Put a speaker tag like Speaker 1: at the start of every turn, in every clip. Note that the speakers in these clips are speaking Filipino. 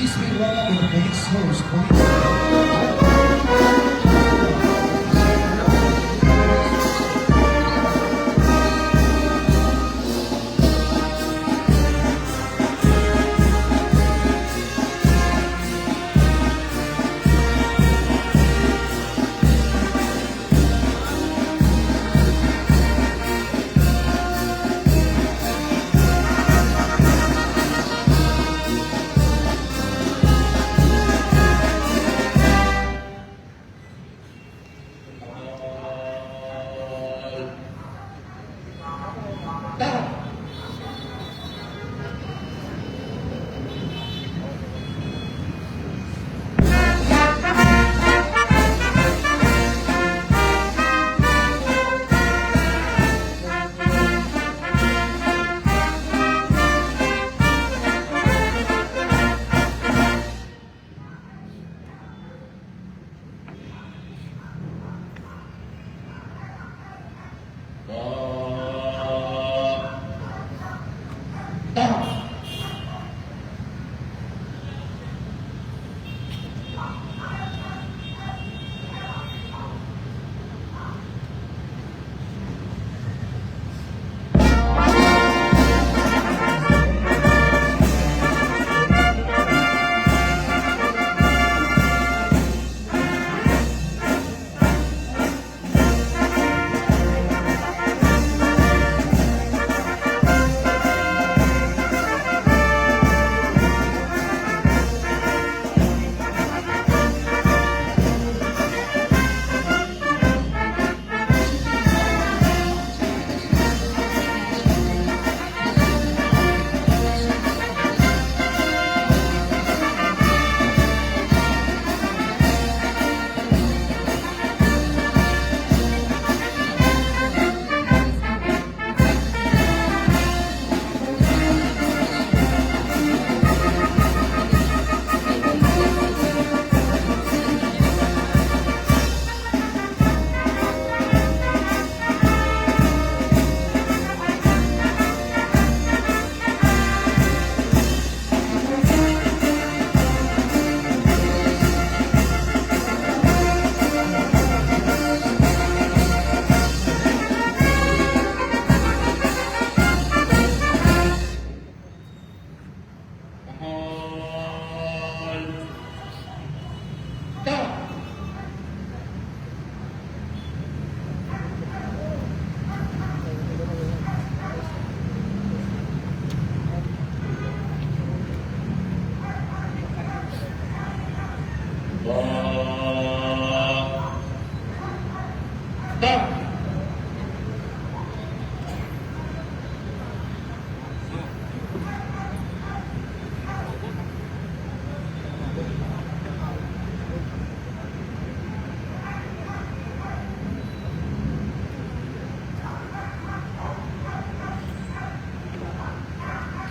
Speaker 1: Please be welcome with police host, police.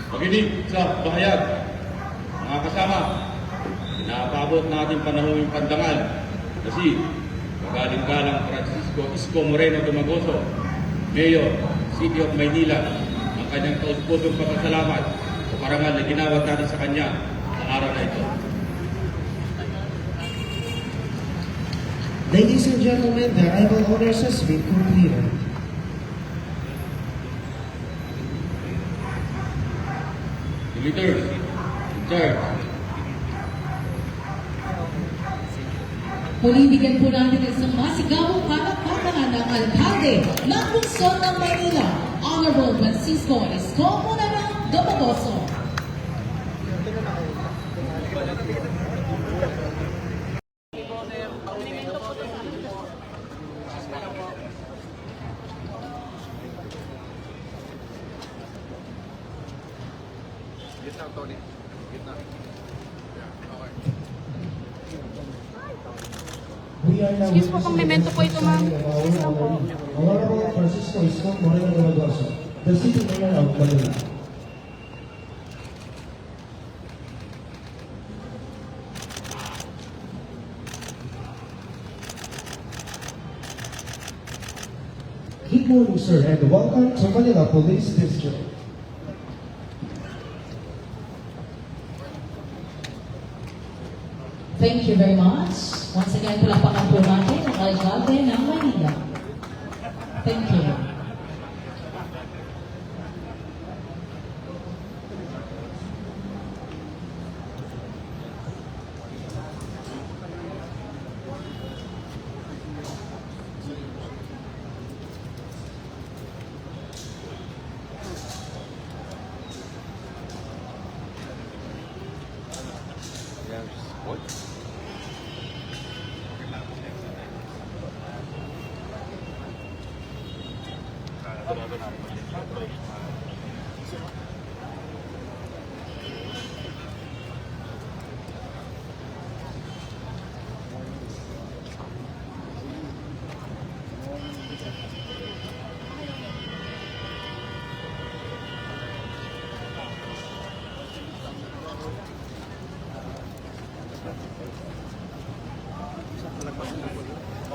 Speaker 2: Pag-ibig sa bahayag, mga kasama, inaabot natin panahon yung pandangal kasi magaling-galang Francisco Isko Moreno Dumagoso, Mayor, City of Maynila, ang kanyang taus-pusong pasasalamat sa parangal na ginawat natin sa kanya sa araw na ito.
Speaker 1: Ladies and gentlemen, the arrival orders has been completed.
Speaker 2: Leaders, in charge.
Speaker 3: Muli bigyan po natin ng isang masigawang palakpakan ng alkalde ng lungsod ng Maynila, Honorable Francisco Isko Moreno Dumagoso.
Speaker 4: Excuse po, komplemento po ito, ma'am. Excuse lang po.
Speaker 1: Honorable Francisco Isko Moreno Dumagoso, the City Mayor of Manila. Good morning, sir, and welcome to Manila Police District.
Speaker 3: Thank you very much. Once again, palapakan po natin ang alkalde ng Manila. Thank you.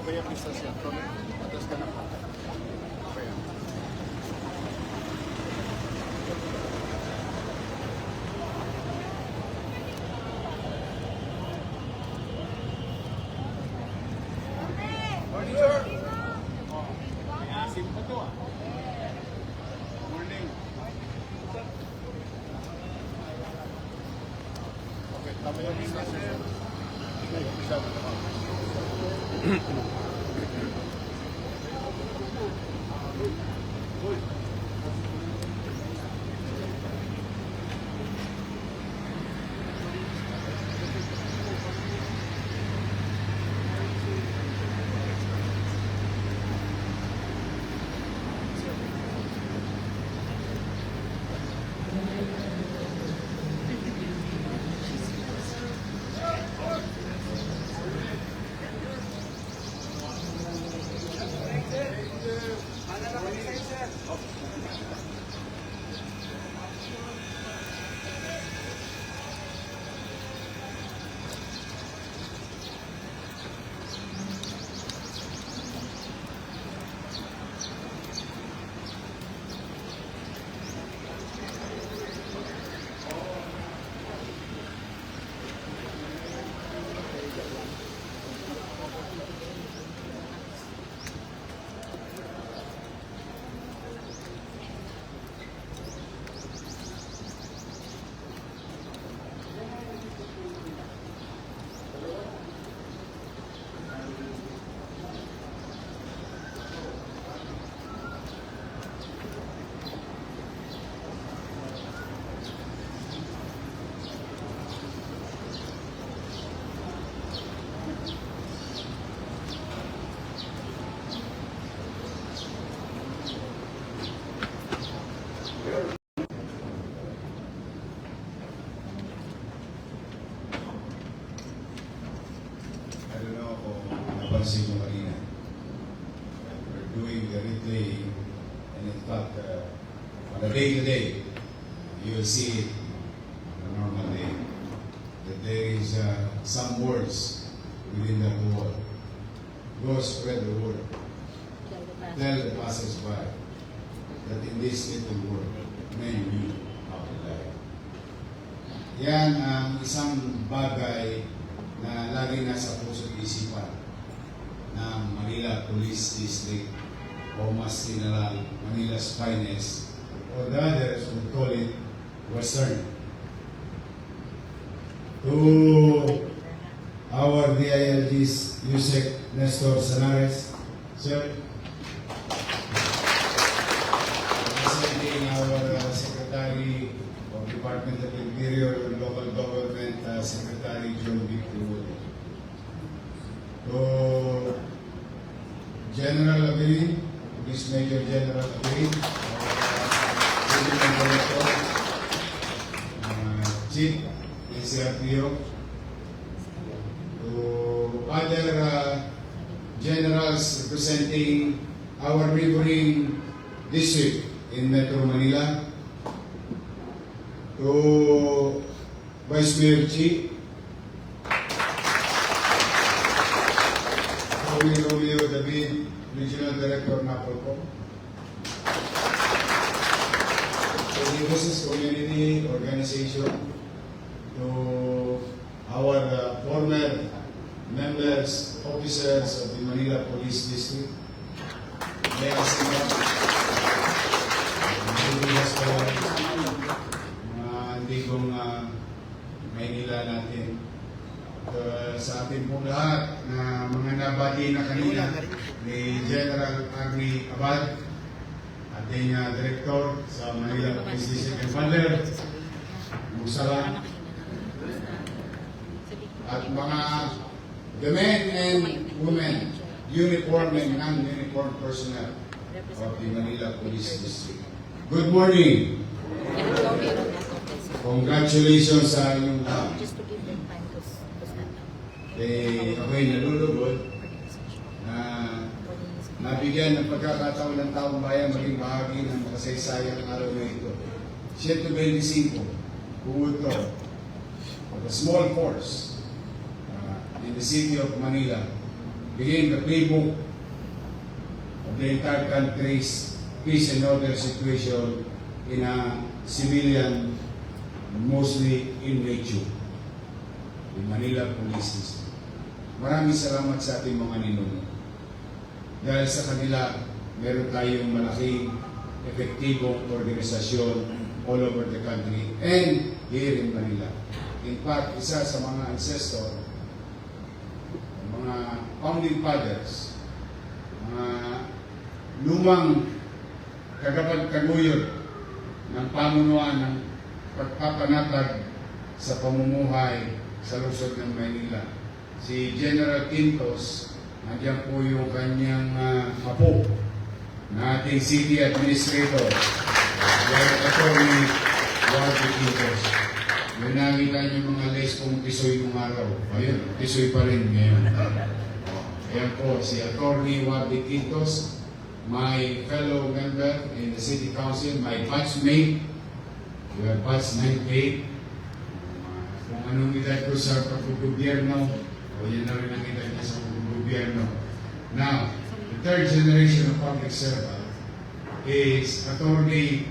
Speaker 5: Okay ang distansya. Atas ka na. Okay. Morning, sir. Asim pa to ah. Morning. Okay, tama yung distansya. Okay, isa na naman.
Speaker 6: I don't know kung napansin mo kanina. We're doing the replay, and in fact, on a day-to-day, you will see it on a normal day, that there is some words within that word. Go spread the word. Tell the passers-by that in this little word, many knew how to die. Yan ang isang bagay na lagi nasa puso't isipan ng Manila Police District o mas tinalang Manila's Finest, or the others would call it Western. To our DILG's Yusek Nestor Sanares, sir, representing our Secretary of Department of Interior and Local Government, Secretary John Victor. To General Abirin, Police Major General Abirin, Regional Director, Chief NCRPO, to other generals representing our neighboring district in Metro Manila, to Vice Mayor Chief, Romeo David, Regional Director NAPOLCOM, to the business community organization, to our former members, officers of the Manila Police District. They are sila. Mga antigong Maynila natin. At sa ating pong lahat na mga nabati na kanina ni General Army Abad, ating Director sa Manila Police District Commander, Musala, at mga the men and women, uniform and non-uniform personnel of the Manila Police District. Good morning. Congratulations sa inyong lahat.
Speaker 4: Just to give them time to stand up.
Speaker 6: Ako'y nalulugod na nabigyan ng pagkakataon ng taong bayan maging bahagi ng makasaysayang araw na ito. 125 pumunto of a small force in the city of Manila became the playbook of the entire country's peace and order situation in a civilian, mostly in nature, the Manila Police District. Maraming salamat sa ating mga ninuno. Dahil sa kanila, meron tayong malaking, epektibong organisasyon all over the country and here in Manila. In fact, isa sa mga ancestor, mga founding fathers, mga lumang kagapag-kaguyod ng pamunuan ng pagpapanatag sa pamumuhay sa lungsod ng Maynila. Si General Quintos, nandiyan po yung kanyang apo na ating city administrator, Attorney Wardy Quintos. Yung nakita niyo mga les kong tisoy nung araw. Ayun, tisoy pa rin ngayon. Ayan po, si Attorney Wardy Quintos, my fellow member in the City Council, my batchmate, your batchmate, kung anong edad ko sa pagkugobyerno, o yan na rin ang edad niya sa pagkugobyerno. Now, the third generation of public servant is Attorney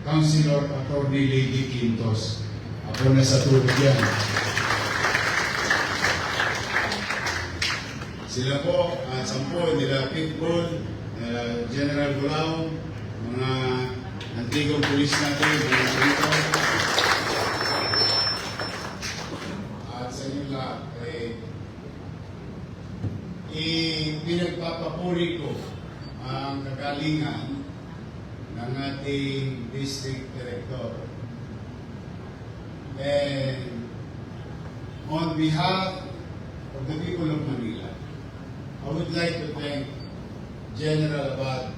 Speaker 6: Councilor Attorney Lady Quintos. Ako na sa tulog yan. Sila po, sampo, nila Pitbull, General Gulao, mga antigong pulis natin, mga dito. At sa inyo lahat, pinagpapapuri ko ang kagalingan ng ating District Director. And on behalf of the people of Manila, I would like to thank General Abad,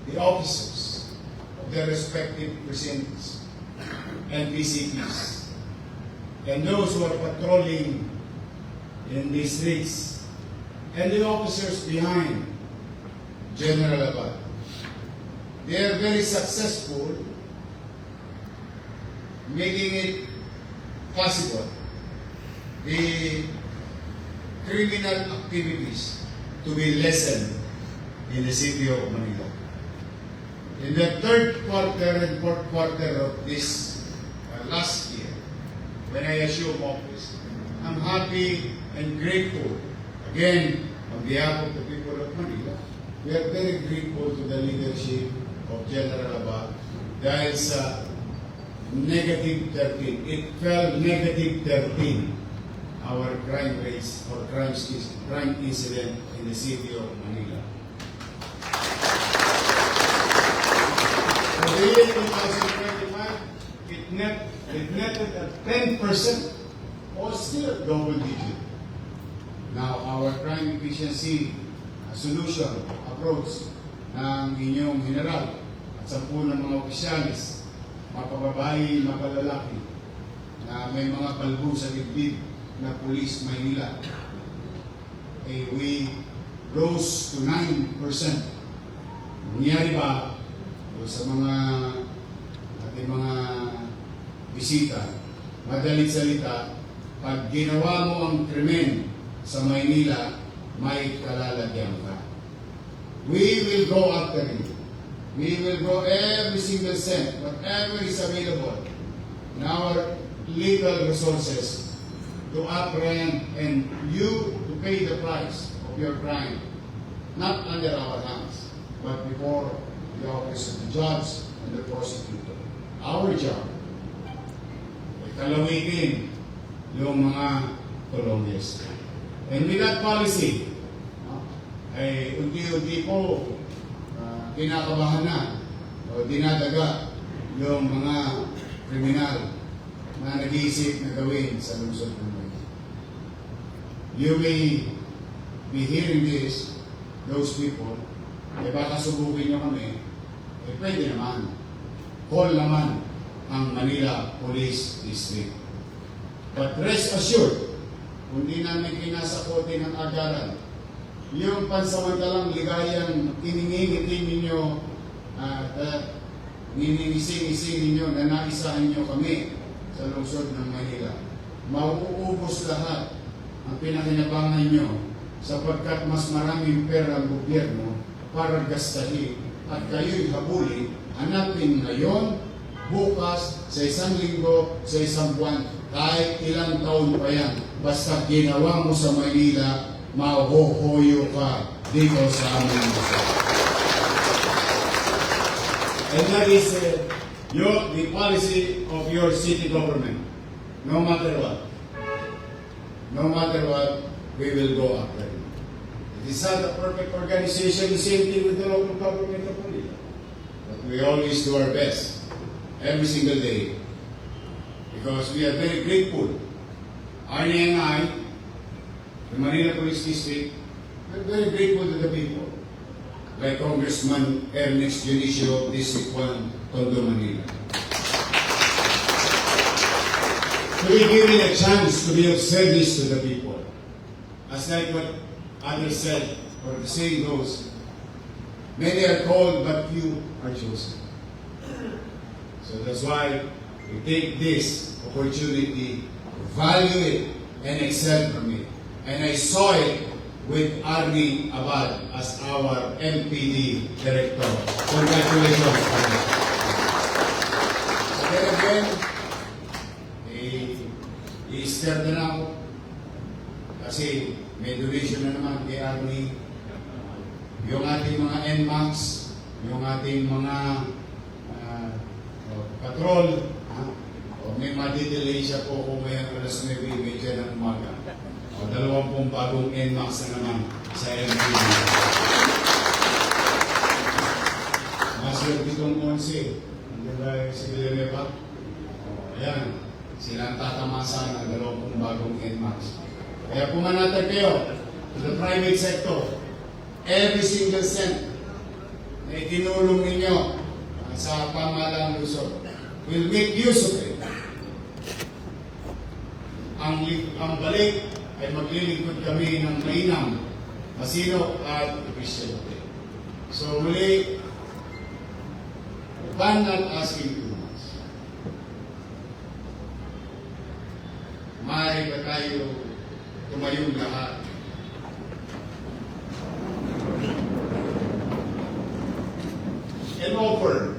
Speaker 6: the officers of their respective precincts and PCPs, and those who are patrolling in the streets, and the officers behind General Abad. They are very successful making it possible the criminal activities to be lessened in the city of Manila. In the third quarter and fourth quarter of this last year, when I assumed office, I'm happy and grateful, again, on behalf of the people of Manila. We are very grateful to the leadership of General Abad dahil sa negative 13. It fell negative 13, our crime rates or crime incident in the city of Manila. For the year 2025, it netted at 10%, or still double digit. Now, our crime efficiency solution approach ng inyong general at 10 ng mga opisyalis, mga pababae, mga palalaki, na may mga palbo sa dibdib na Police Maynila, we rose to 9%. Nangyari ba sa mga ating mga bisita, madalit salita, pag ginawa mo ang krimen sa Maynila, may kalalagyan ka. We will go after you. We will go every single cent, whatever is available in our legal resources to apprehend and you to pay the price of your crime, not under our hands, but before the office of the judge and the prosecutor. Our job ay kalawitin yung mga Colombians. And with that policy, ay unti-unti po kinakabahan na o dinadaga yung mga kriminal na nag-iisip na gawin sa lungsod ng Manila. You may be hearing this, those people, baka subukin nyo kami, pwede naman. Call naman ang Manila Police District. But rest assured, kung di namin kinasakote ng agaran, yung pansamantalang ligayang iningingiti ninyo at niningising-ising ninyo na naisahan nyo kami sa lungsod ng Manila, mauubos lahat ang pinakinabangan nyo sapagkat mas maraming pera ang gobyerno para gastahin at kayo'y habulin, hanapin ngayon, bukas, sa isang linggo, sa isang buwan, kahit ilang taon pa yan. Basta ginawa mo sa Manila, mahuhuyo ka dito sa aming lugar. And that is the policy of your city government. No matter what. No matter what, we will go after it. It is not a perfect organization, the same thing with the local government of Manila. But we always do our best, every single day. Because we are very grateful. Arnie and I, the Manila Police District, we're very grateful to the people. Like Congressman Ernest Dionisio, District 1, Tondo, Manila. To be given a chance to be of service to the people. As like what others said, or the saying goes, many are called, but few are chosen. So that's why we take this opportunity, value it, and excel from it. And I saw it with Arnie Abad as our MPD Director. Congratulations. Again, again, i-start na ako kasi may donation na naman kay Arnie. Yung ating mga NMAX, yung ating mga patrol, o may madidelay siya po kung may alas 9:30 ng umaga. O 20 bagong NMAX na naman sa MPD. Master Pitong 11, hindi ba si Villanueva? Ayan, sila ang tatamasa ng 20 bagong NMAX. Kaya pumanatag kayo to the private sector. Every single cent na itinulong ninyo sa pamahalaan ng Luzon, we'll make use of it. Ang balik ay maglilingkod kami ng mainam, masinop at efficiente. So muli, I'm not asking too much. Maaari ba tayo tumayong lahat? And offer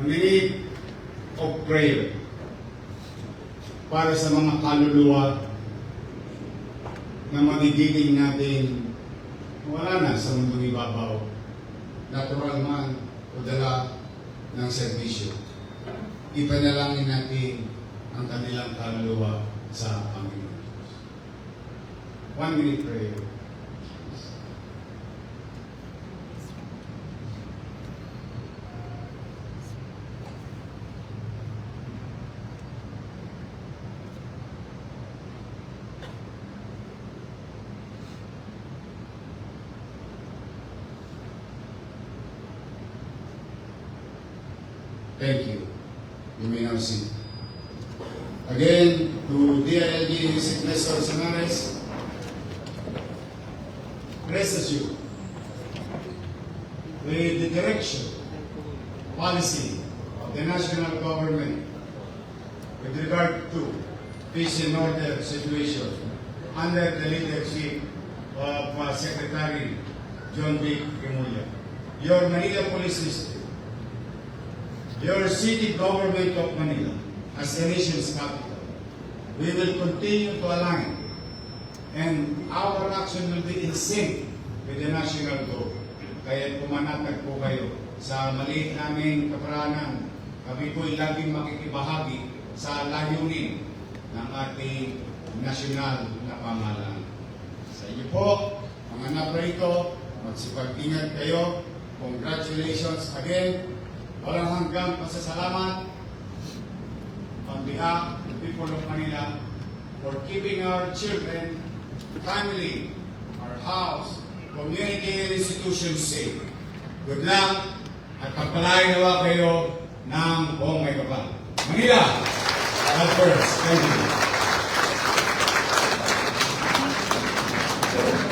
Speaker 6: a minute of prayer para sa mga kaluluwa na magiging natin wala na sa mundong ibabaw, natural man o dala ng serbisyo. Ipanalangin natin ang kanilang kaluluwa sa Panginoon. 1 minute prayer. Thank you. You may now sing. Again, to DILG Sickness or Sanares, rest assured, with the direction, policy of the national government with regard to peace and order situation under the leadership of Secretary John B. Remulla, your Manila Police District, your city government of Manila as the nation's capital. We will continue to align, and our action will be in sync with the national goal. Kaya pumanatag po kayo sa maliit naming kaparanan. Kami po'y laging makikibahagi sa layunin ng ating nasyonal na pamahalaan. Sa inyo po, mga naprito, magsipag-ingat kayo. Congratulations again. Walang hanggang pasasalamat on behalf of the people of Manila for keeping our children, family, our house, community, and institutions safe. Good luck at pagpalain nawa kayo ng buong may kapal. Manila, God first. Thank you.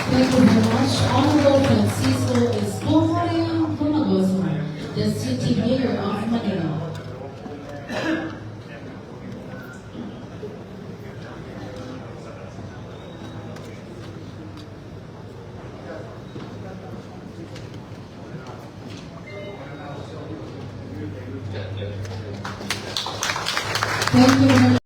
Speaker 3: Thank you very much. Honorable Francisco Escobar Fumagoso, the City Mayor of Manila. Thank you very much.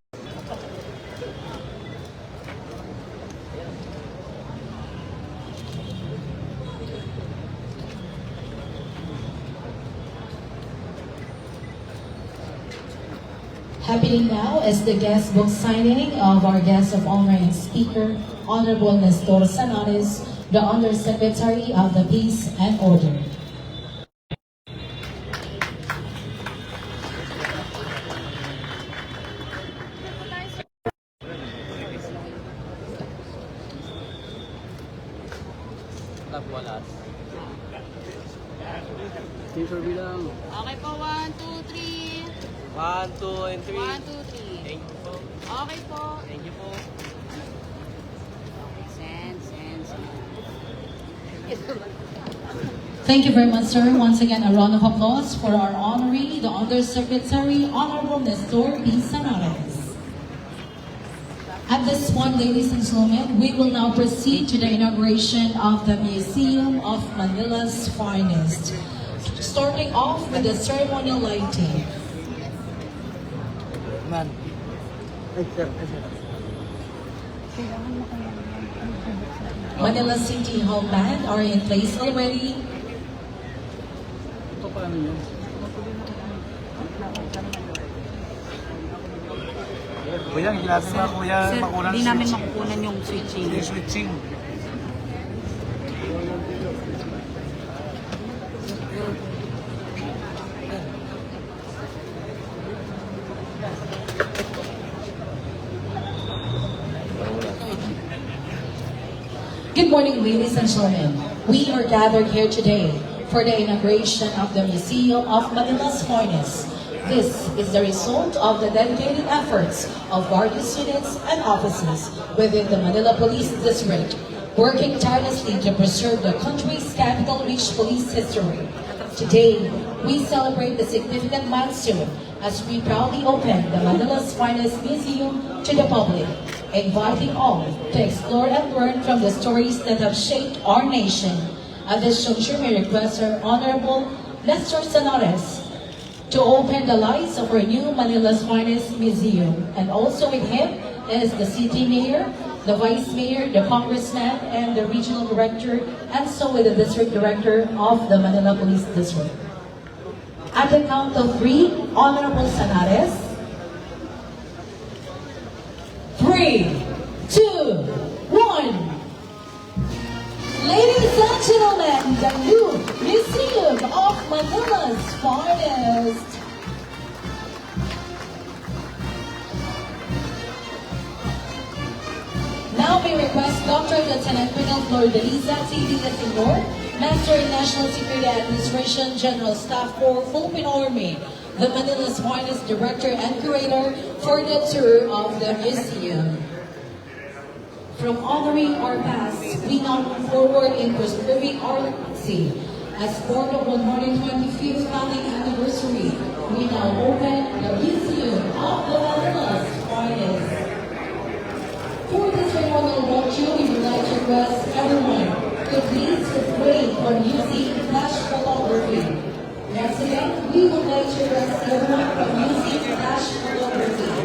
Speaker 3: Happening now is the guest book signing of our guest of honor and speaker, Honorable Nestor Sanares, the Undersecretary of the Peace and Order.
Speaker 7: Teacher bilang.
Speaker 4: Okay po, 1, 2, 3.
Speaker 7: 1, 2, and 3.
Speaker 4: 1, 2, 3.
Speaker 7: Thank you po.
Speaker 4: Okay po.
Speaker 7: Thank you po.
Speaker 4: Send.
Speaker 3: Thank you very much, sir. Once again, a round of applause for our honoree, the Undersecretary, Honorable Nestor P. Sanares. At this point, ladies and gentlemen, we will now proceed to the inauguration of the Museum of Manila's Finest, starting off with the ceremonial lighting.
Speaker 7: Man. Ay, sir.
Speaker 3: Manila City Hall Band are in place already.
Speaker 7: Ito pa yun. Kuya, hindi natin na kuya makunan
Speaker 4: Hindi namin makukunan yung switching.
Speaker 7: yung switching.
Speaker 3: Good morning, ladies and gentlemen. We are gathered here today for the inauguration of the Museum of Manila's Finest. This is the result of the dedicated efforts of various units and offices within the Manila Police District, working tirelessly to preserve the country's capital-rich police history. Today, we celebrate the significant milestone as we proudly open the Manila's Finest Museum to the public, inviting all to explore and learn from the stories that have shaped our nation. At this juncture, we request our Honorable Nestor Sanares to open the lights of our new Manila's Finest Museum. And also with him is the City Mayor, the Vice Mayor, the Congressman, and the Regional Director, and so with the District Director of the Manila Police District. At the count of 3, Honorable Sanares. 3, 2, 1. Ladies and gentlemen, the new Museum of Manila's Finest. Now we request Dr. Lieutenant Colonel Flordelisa T. Villasenor, Master in National Security Administration, General Staff Corps, Philippine Army, the Manila's Finest Director and Curator, for the tour of the museum. From honoring our past, we now move forward in preserving our legacy. As part of 125th founding anniversary, we now open the Museum of the Manila's Finest. For this ceremonial roadshow, we would like to request everyone to please refrain from using flash photography. Once again, we would like to request everyone from using flash photography.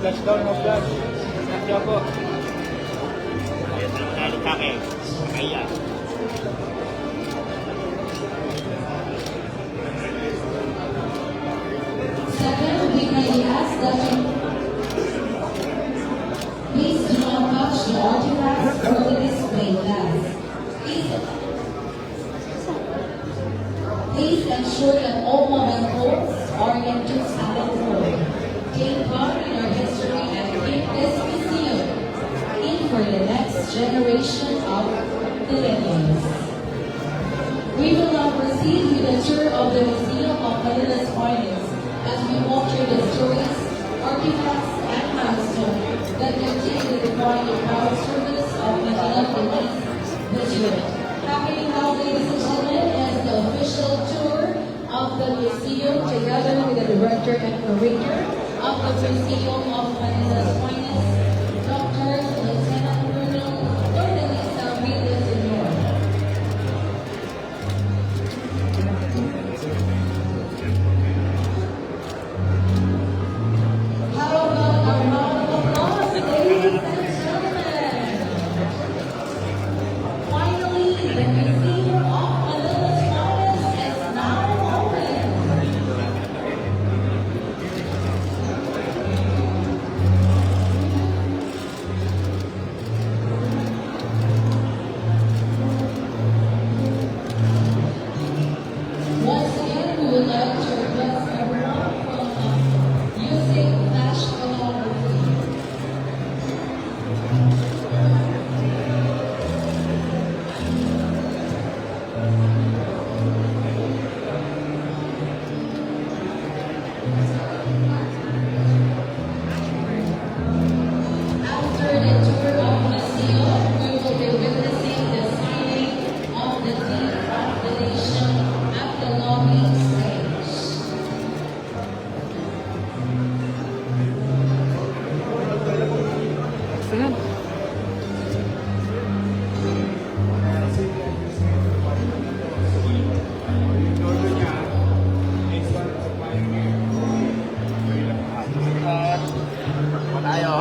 Speaker 7: Flash down, no flash. Snapchat po.
Speaker 8: Ayun na naman sa akin. Kaya.
Speaker 3: Second, we kindly ask that you please do not touch the artifacts or the display glass. Please ensure that all mobile phones are in two silent mode. Take part in our history and keep this museum in for the next generation of millennials. We will now proceed with a tour of the Museum of Manila's Finest as we walk through the stories, artifacts, and milestones that continue to define the proud service of Manila Police this year. Happening now, ladies and gentlemen, is the official tour of the museum together with the director and curator of the Museum of Manila's Finest, Dr. Lieutenant Bruno Dordelisa Villasenor. How about our round of applause, ladies and gentlemen? Finally, the Museum of Manila's Finest is now open. Once again, we would like to request everyone from using flash photography. After the tour of the museum, we will be witnessing the signing of the Deed of Donation at the lobby stage.
Speaker 8: Tayo.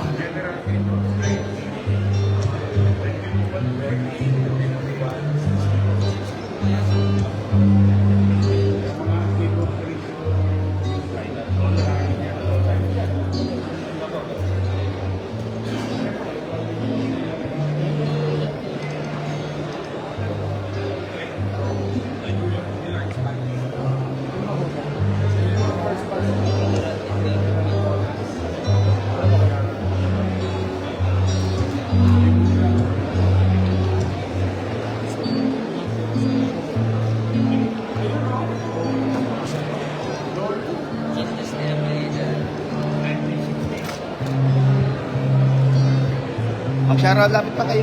Speaker 7: Ang Shara, lapit pa kayo.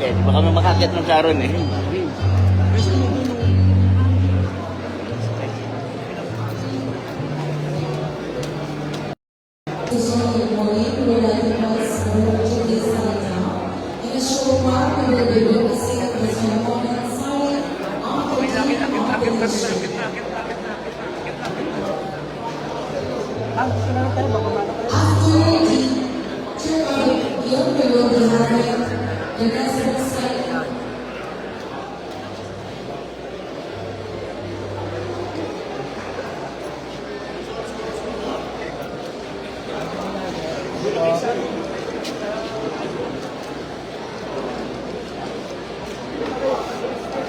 Speaker 8: Eh, di ba kami makakyat ng Sharon eh?
Speaker 3: Good morning, we would like to request everyone to please stand now. In a short while, we will be witnessing the ceremonial signing of the Deed of Donation. After the tour of the museum, we will be having the resident signing.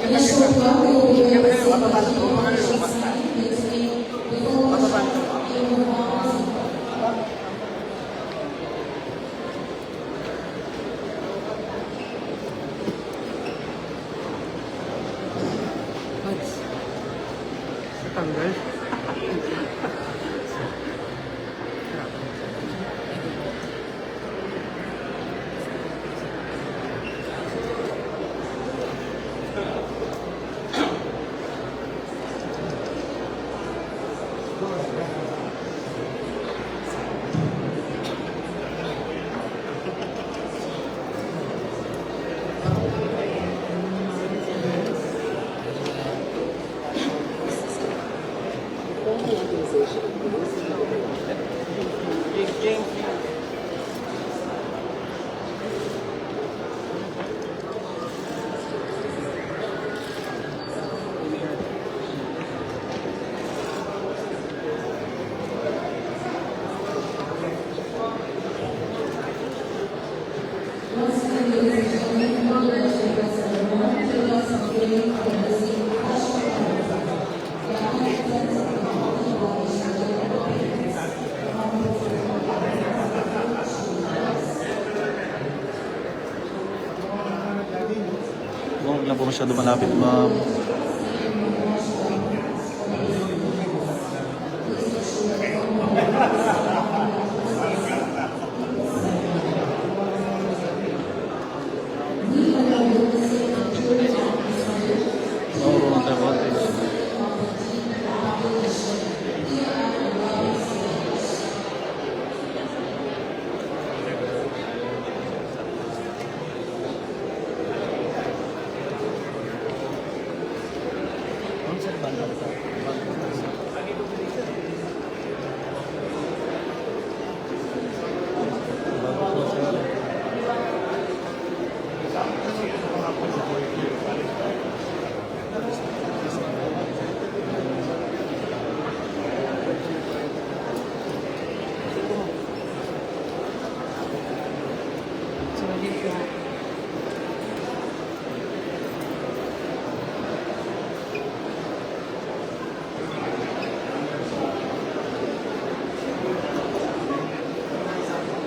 Speaker 3: In a short while, we will be witnessing the Deed of Donation signing between the Coalition of Innovations.
Speaker 7: Huwag lang po masyado malapit, ma'am. Oo, ang tayo konti.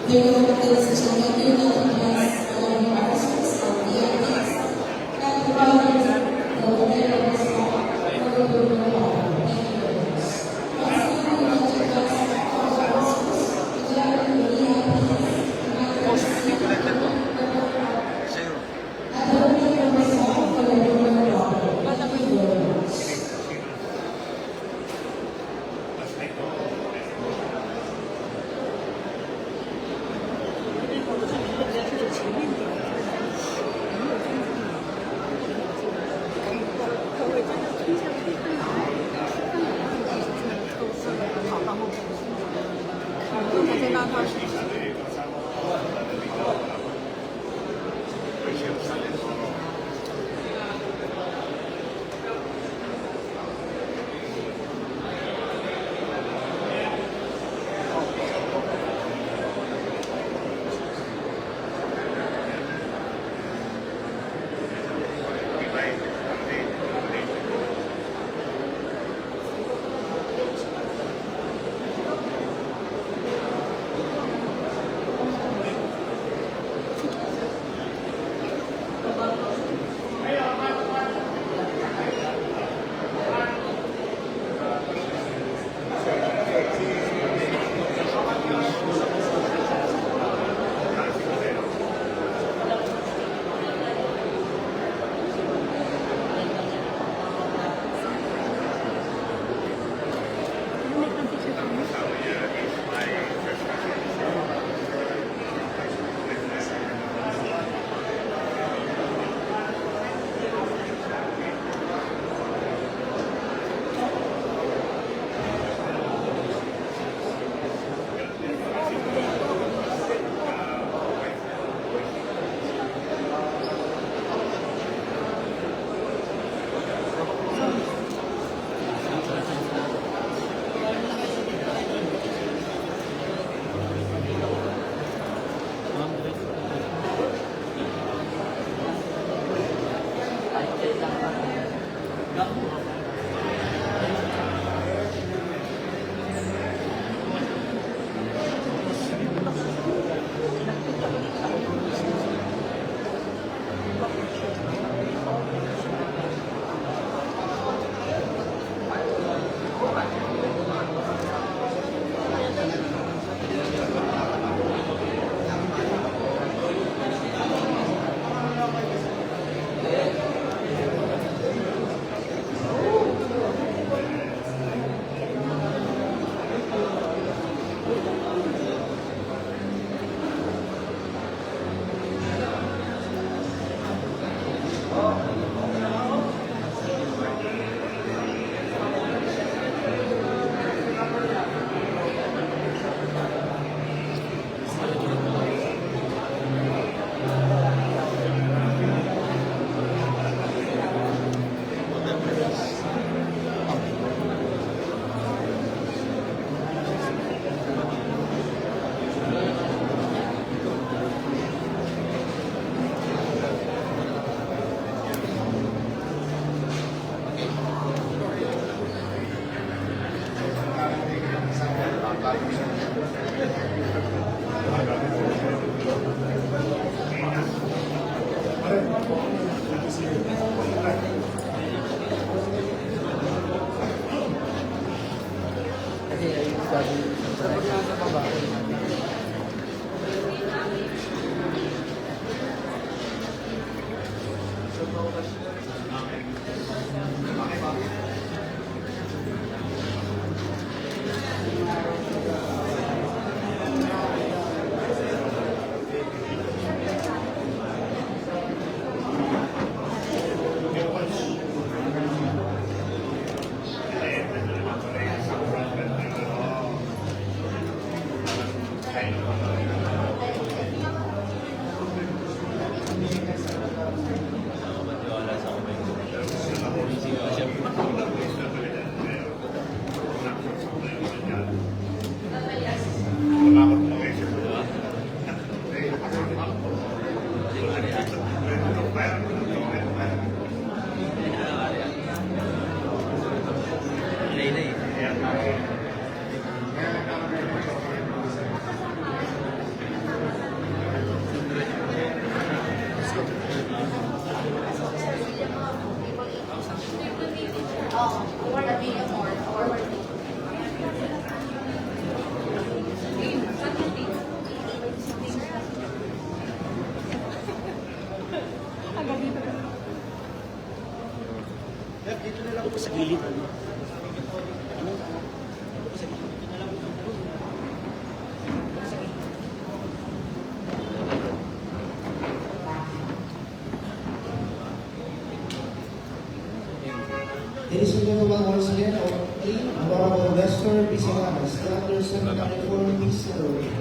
Speaker 3: There you go, ladies and gentlemen. You know the price of your officers of VIPs. And providers, the ladies for the group of all. Thank you very much. Also, we would like to ask all the officers, if you are in the VIPs, at the opening numbers all for the group of all. Thank you very much.
Speaker 8: Sa gilid.
Speaker 1: Ladies and gentlemen, once again, Honorable Lester Bisilanas, Senator 794, please celebrate.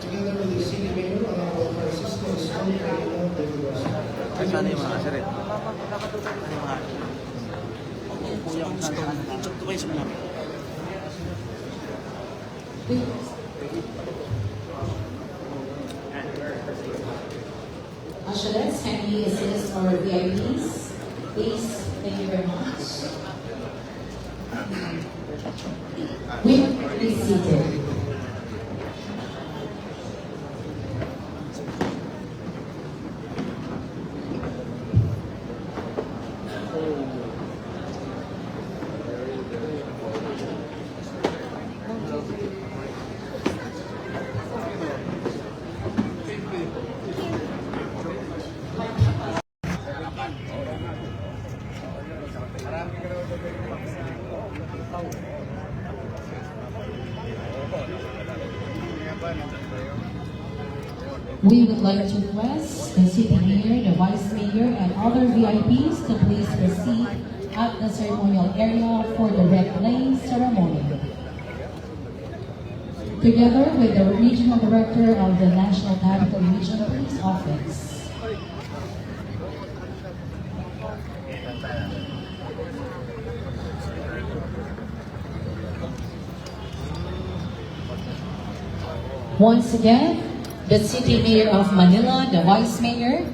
Speaker 1: Together with the City Mayor, Honorable Francisco Escon, Panginoon de Velosa.
Speaker 7: Ay, sana yung mga sirit.
Speaker 8: Kuya kung saan. Ito kayo sa mga.
Speaker 3: Ushers, can you assist our VIPs? Please, thank you very much. Please seated. We would like to request the city mayor, the vice mayor, and other VIPs to please proceed at the ceremonial area for the red lane ceremony. Together with the regional director of the National Capital Region Police Office. Once again, the City Mayor of Manila, the Vice Mayor,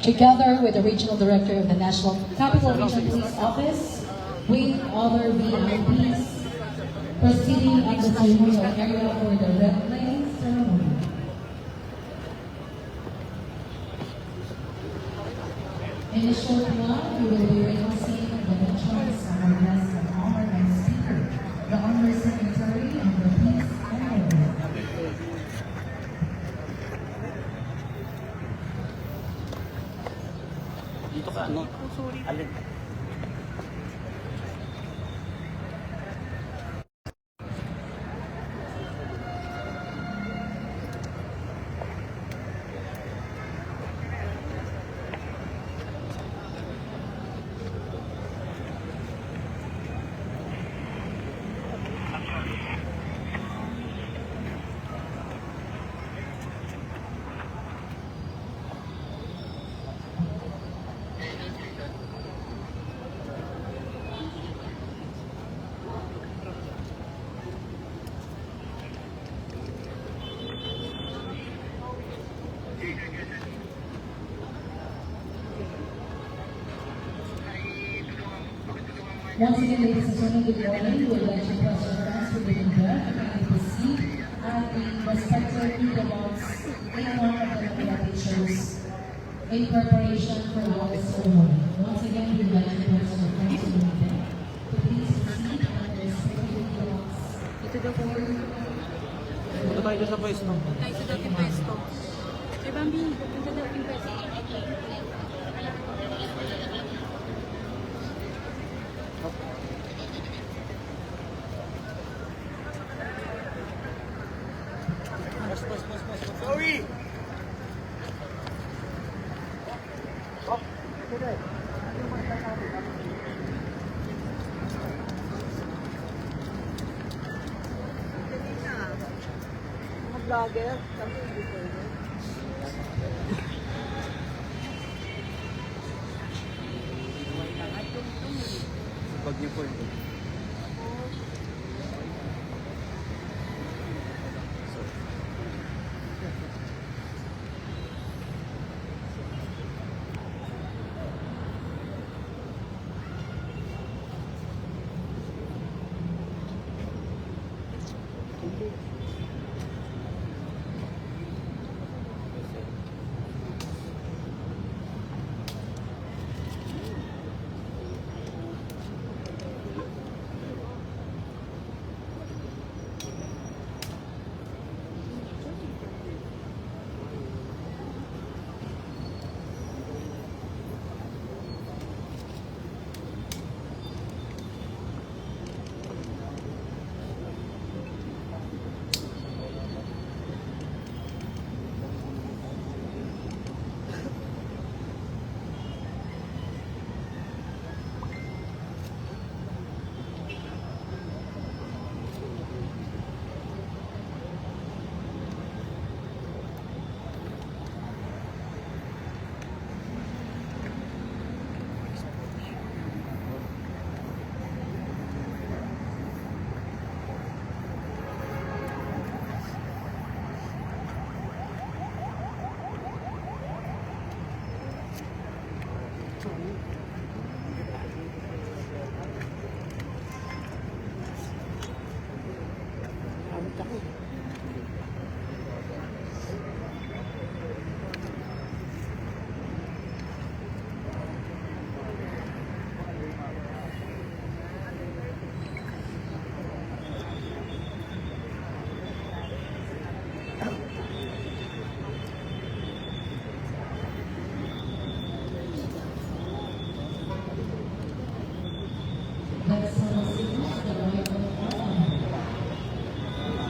Speaker 3: together with the Regional Director of the National Capital Region Police Office, with other VIPs, proceeding at the ceremonial area for the red lane ceremony. In a short while, we will be witnessing the entrance of our guest of honor and speaker, the Honor Secretary of the Peace and Order.
Speaker 8: Dito ka, ano? Alin?
Speaker 3: Once again, ladies and gentlemen, good morning. We would like to request our friends to begin there and kindly proceed at the respective media box in one of the Manila pictures in preparation for our ceremony. Once again, we would like to request our friends to begin there. So please proceed at the respective media box.
Speaker 4: Ito daw po.
Speaker 7: Punta tayo doon sa pwesto.
Speaker 4: Tayo sa dating pwesto. Kay Bambi, punta dating pwesto. Vlogger, kami dito.
Speaker 7: Pag niyo po yun.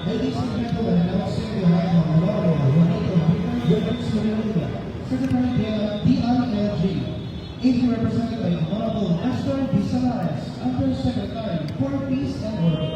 Speaker 1: Ladies and gentlemen, announcing the arrival of Honorable Juanito Secretary DILG, is represented by Honorable Nestor B. Salares, Undersecretary for Peace and Order.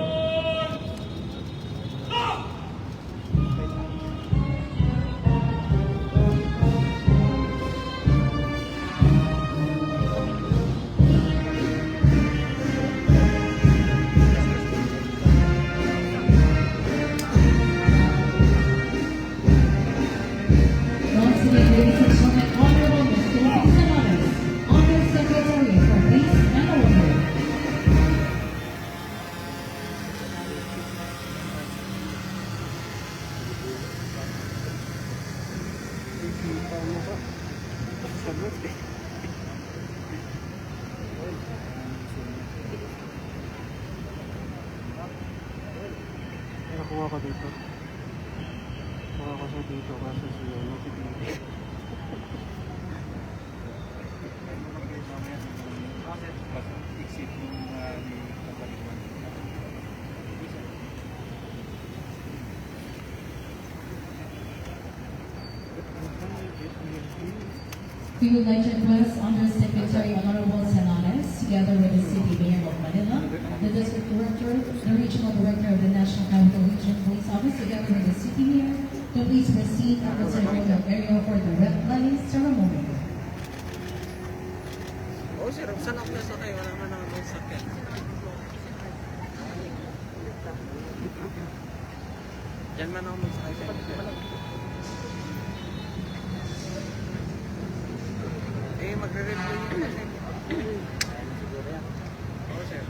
Speaker 3: Once again, ladies and gentlemen, Honorable Mr. Salares, Undersecretary for Peace and Order.
Speaker 7: Nakuha ka dito. Nakuha ka siya dito kasi siya nakikita.
Speaker 3: We would like to request Undersecretary Honorable Salares, together with the City Mayor of Manila, the District Director, the Regional Director of the National Capital Region Police Office, together with the City Mayor, to please proceed at the ceremonial area for the red lighting ceremony.
Speaker 7: Oo, sir. Saan ako nasakay? Wala naman ako nasakay. Diyan man ako magsakay. Eh, magre-review yun kasi. Oo, sir.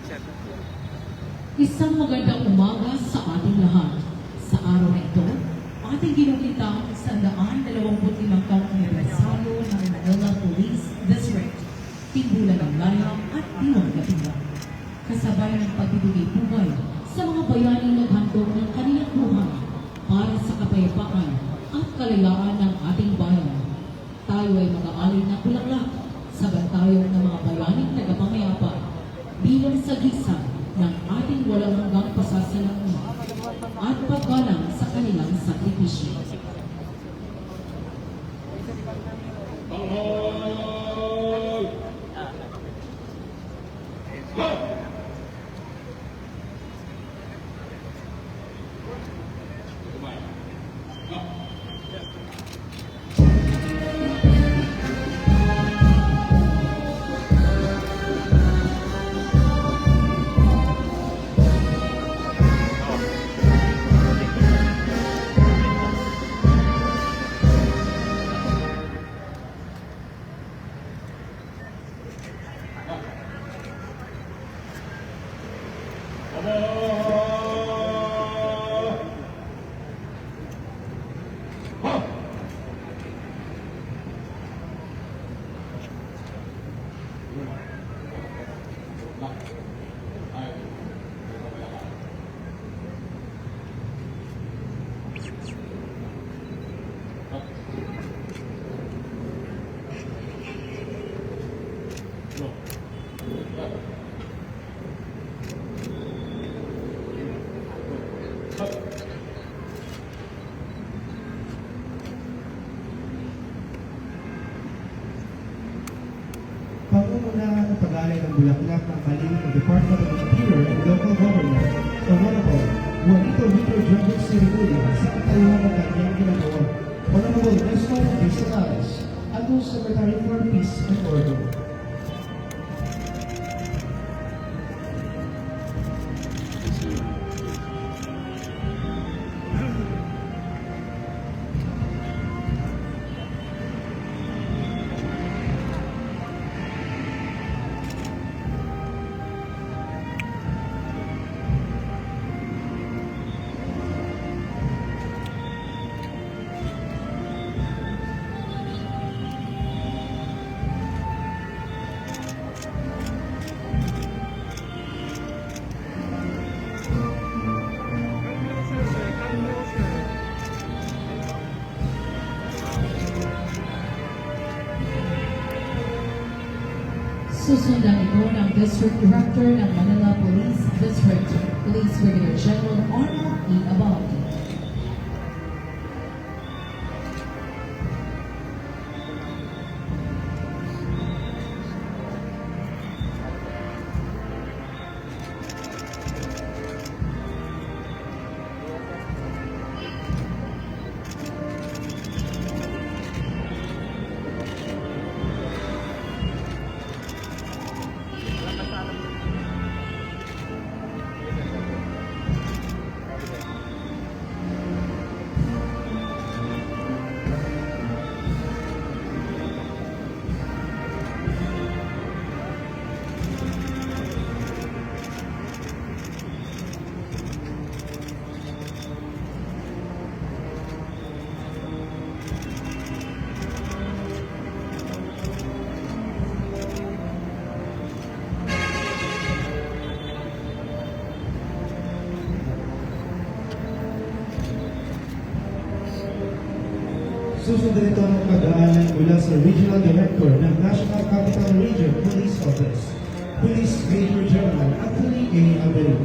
Speaker 3: Isang magandang umaga sa ating lahat. Sa araw na ito, ating ginugitang sa 125 taong anibersaryo ng Manila Police District, Timbulan ng Laya at Diwang Katimbang. Kasabay ng pagbibigay buhay sa mga bayaning naghandog ng kanilang buhay para sa kapayapaan at kalayaan ng ating bayan. Tayo ay mag-aalay na bulaklak sa bantayong ng mga bayaning tagapangayapa bilang sagisag ng ating walang hanggang pasasalamat at paggalang sa kanilang sakripisyo.
Speaker 2: Panghol! Go! Kumain. Go!
Speaker 1: Pangungunahan ng pag-alay ng bulaklak ng kalihim ng Department of Interior and Local Government, Honorable Juanito Victor Joseph Siribuya sa katayuan ng kanyang ginagawa, Honorable Nestor D. Solares, Secretary for Peace and Order.
Speaker 3: Susundan ito ng District Director ng Manila Police District, Police Brigadier General Arnold E. Abad. Susunod ito ang pag-aalan mula sa Regional Director ng National Capital Region Police Office, Police Major General Anthony A. Abel.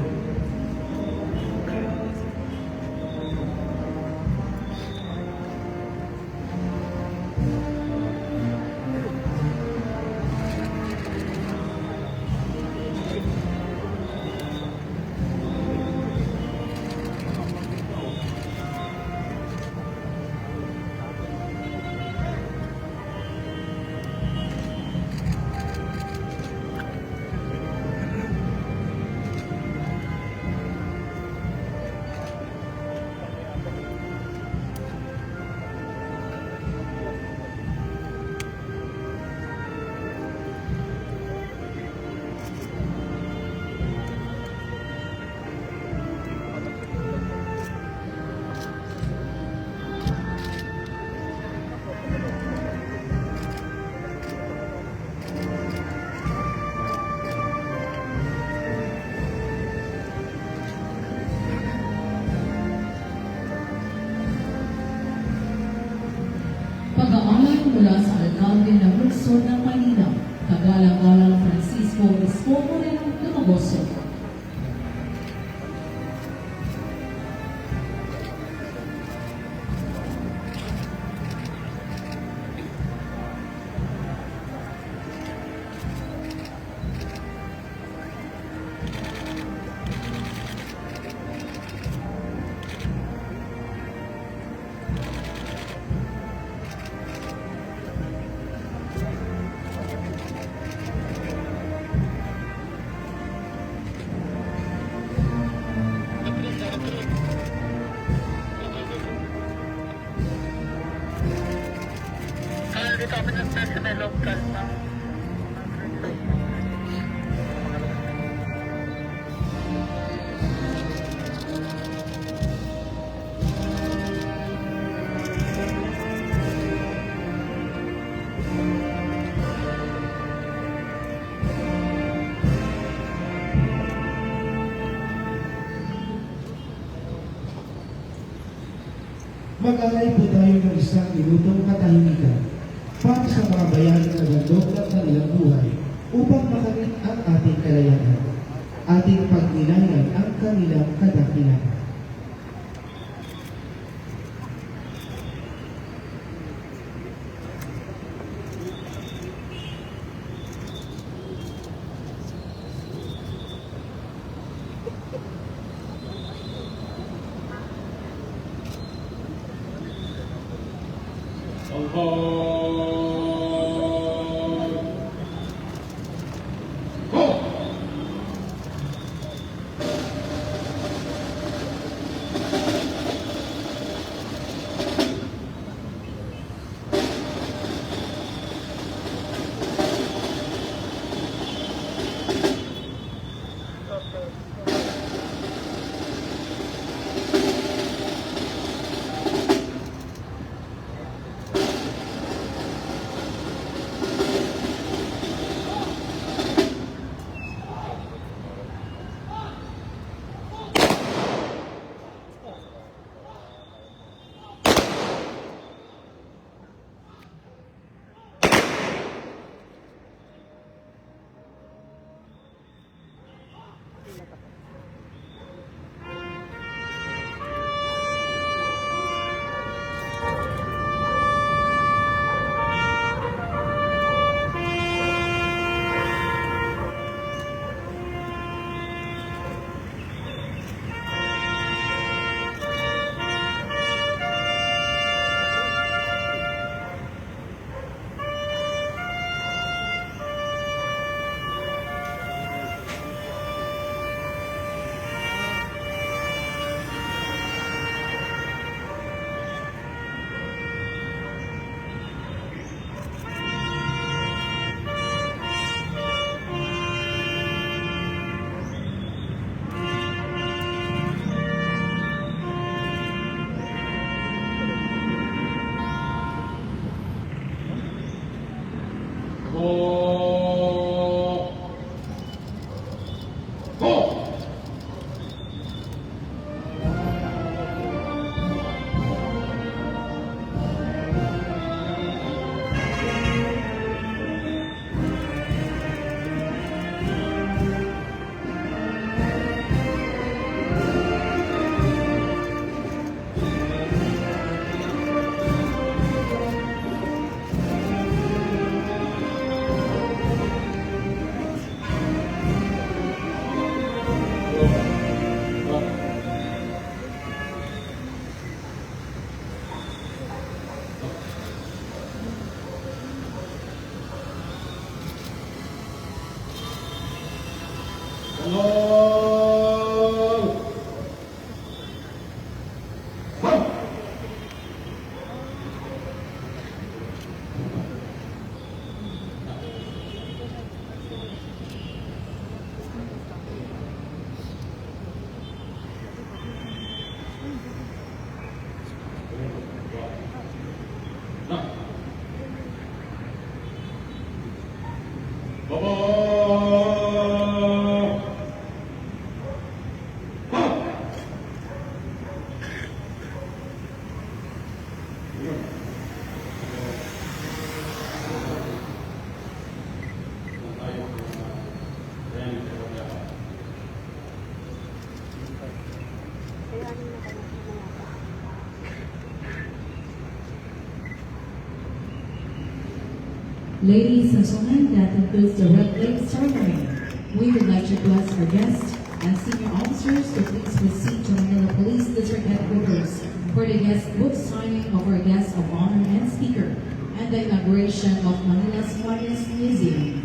Speaker 3: Professor ng Manila, Kagalang-galang Francisco Isko Moreno Lumagoso.
Speaker 9: Dito kami ng personal local pa.
Speaker 1: Mag-alay po tayo ng isang minutong katahimikan para sa mga bayani na gandog ng kanilang buhay upang makamit ang ating kalayaan, ating pagnilayan ang kanilang kadakilan.
Speaker 3: Ladies and gentlemen, that concludes the Red Lake ceremony. We would like to bless our guests and senior officers to please proceed to Manila Police District Headquarters for the guest book signing of our guest of honor and speaker and the inauguration of Manila's finest museum.